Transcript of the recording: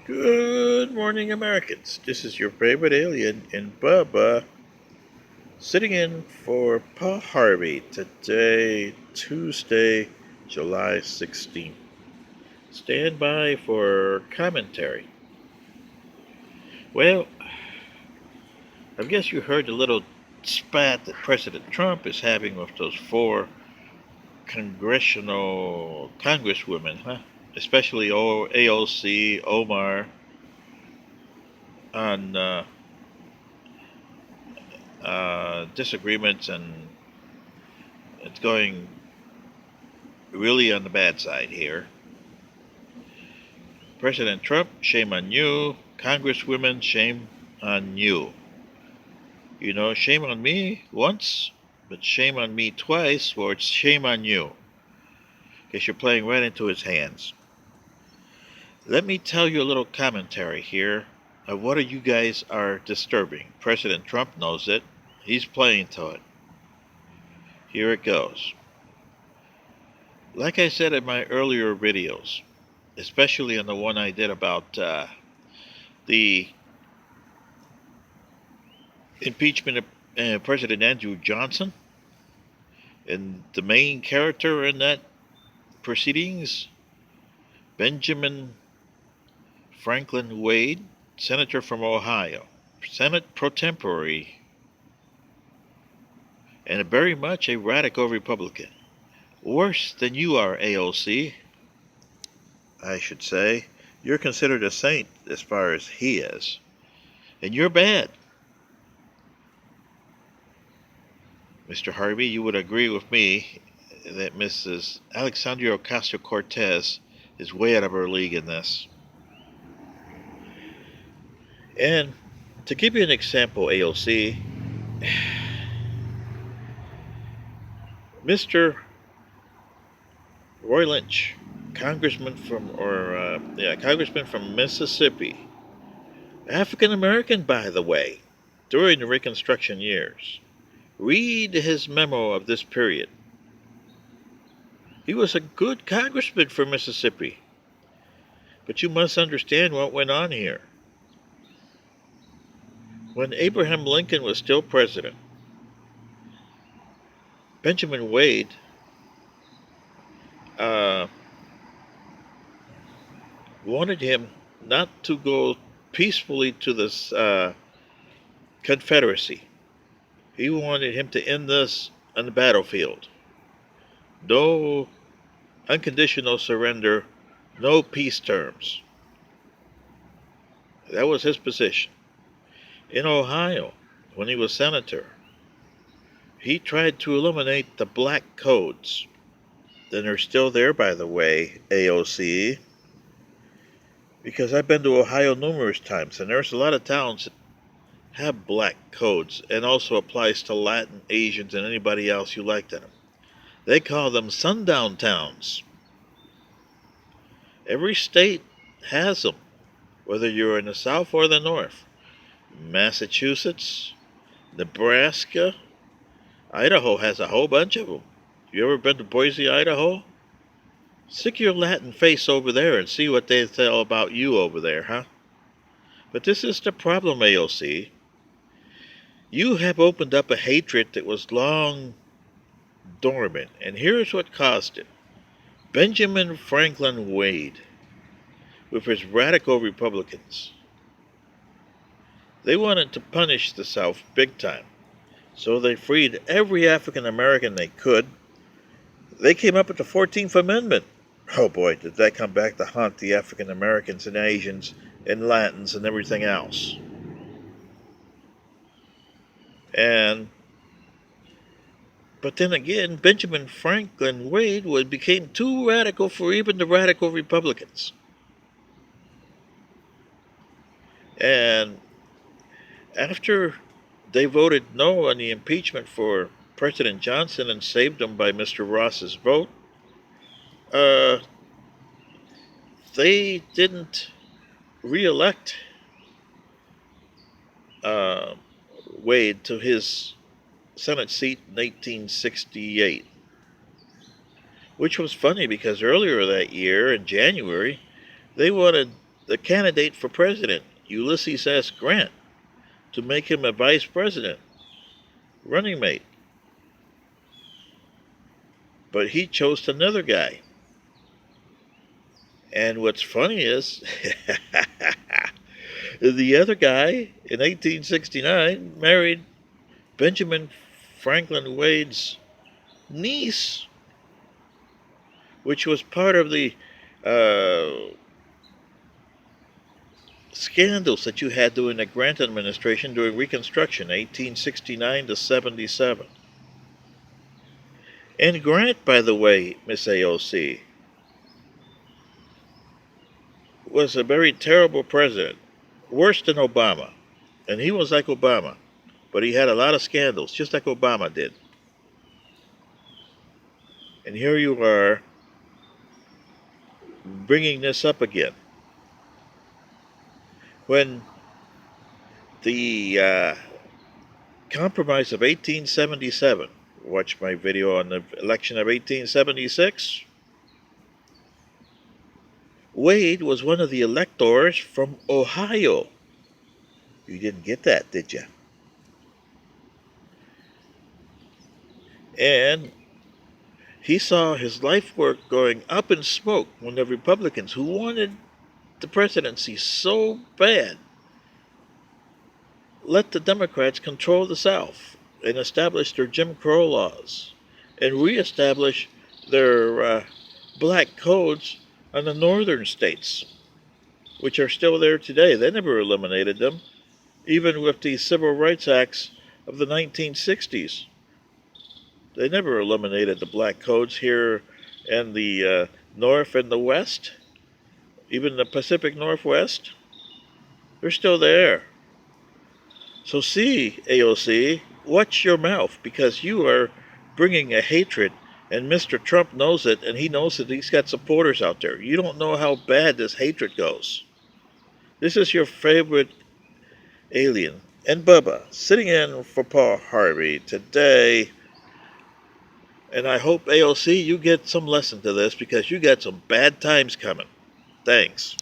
Good morning, Americans. This is your favorite alien in Bubba, sitting in for Paul Harvey today, Tuesday, July 16th. Stand by for commentary. Well, I guess you heard the little spat that President Trump is having with those four congressional congresswomen, huh? Especially AOC, Omar, on disagreements, and it's going really on the bad side here. President Trump, shame on you. Congresswomen, shame on you. You know, shame on me once, but shame on me twice, or it's shame on you. Because you're playing right into his hands. Let me tell you a little commentary here of what you guys are disturbing. President Trump knows it. He's playing to it. Here it goes. Like I said in my earlier videos, especially in the one I did about the impeachment of President Andrew Johnson, and the main character in that proceedings, Benjamin Franklin Wade, senator from Ohio, Senate pro tempore, and very much a radical Republican. Worse than you are, AOC, I should say. You're considered a saint as far as he is. And you're bad. Mr. Harvey, you would agree with me that Mrs. Alexandria Ocasio Cortez is way out of her league in this. And to give you an example, AOC, Mr. Roy Lynch, congressman from Mississippi, African American, by the way, during the Reconstruction years. Read his memo of this period. He was a good congressman for Mississippi. But you must understand what went on here. When Abraham Lincoln was still president, Benjamin Wade uh, wanted him not to go peacefully to this Confederacy. He wanted him to end this on the battlefield. No unconditional surrender, no peace terms. That was his position. In Ohio, when he was senator, he tried to eliminate the black codes. Then they're still there, by the way, AOC, because I've been to Ohio numerous times, and there's a lot of towns that have black codes, and also applies to Latin, Asians, and anybody else you like them. They call them sundown towns. Every state has them, whether you're in the South or the North. Massachusetts, Nebraska, Idaho has a whole bunch of them. You ever been to Boise, Idaho? Stick your Latin face over there and see what they tell about you over there, huh? But this is the problem, AOC. You have opened up a hatred that was long dormant, and here's what caused it. Benjamin Franklin Wade, with his radical Republicans, they wanted to punish the South big time. So they freed every African American they could. They came up with the 14th Amendment. Oh boy, did that come back to haunt the African Americans and Asians and Latins and everything else. But then again, Benjamin Franklin Wade became too radical for even the radical Republicans. And after they voted no on the impeachment for President Johnson and saved him by Mr. Ross's vote, they didn't reelect Wade to his Senate seat in 1868. Which was funny because earlier that year, in January, they wanted the candidate for president, Ulysses S. Grant, to make him a vice president, running mate. But he chose another guy. And what's funny is, the other guy in 1869 married Benjamin Franklin Wade's niece, which was part of the uh, scandals that you had during the Grant administration during Reconstruction, 1869 to 77. And Grant, by the way, Miss AOC, was a very terrible president, worse than Obama. And he was like Obama, but he had a lot of scandals, just like Obama did. And here you are bringing this up again. When the Compromise of 1877, watch my video on the election of 1876, Wade was one of the electors from Ohio. You didn't get that, did you? And he saw his life work going up in smoke when the Republicans, who wanted the presidency so bad, let the Democrats control the South and establish their Jim Crow laws and reestablish their black codes on the northern states, which are still there today. They never eliminated them, even with the Civil Rights Acts of the 1960s. They never eliminated the black codes here in the North and the West, even the Pacific Northwest. They're still there. So see, AOC, watch your mouth, because you are bringing a hatred, and Mr. Trump knows it, and he knows that he's got supporters out there. You don't know how bad this hatred goes. This is your favorite alien and Bubba sitting in for Paul Harvey today. And I hope, AOC, you get some lesson to this, because you got some bad times coming. Thanks.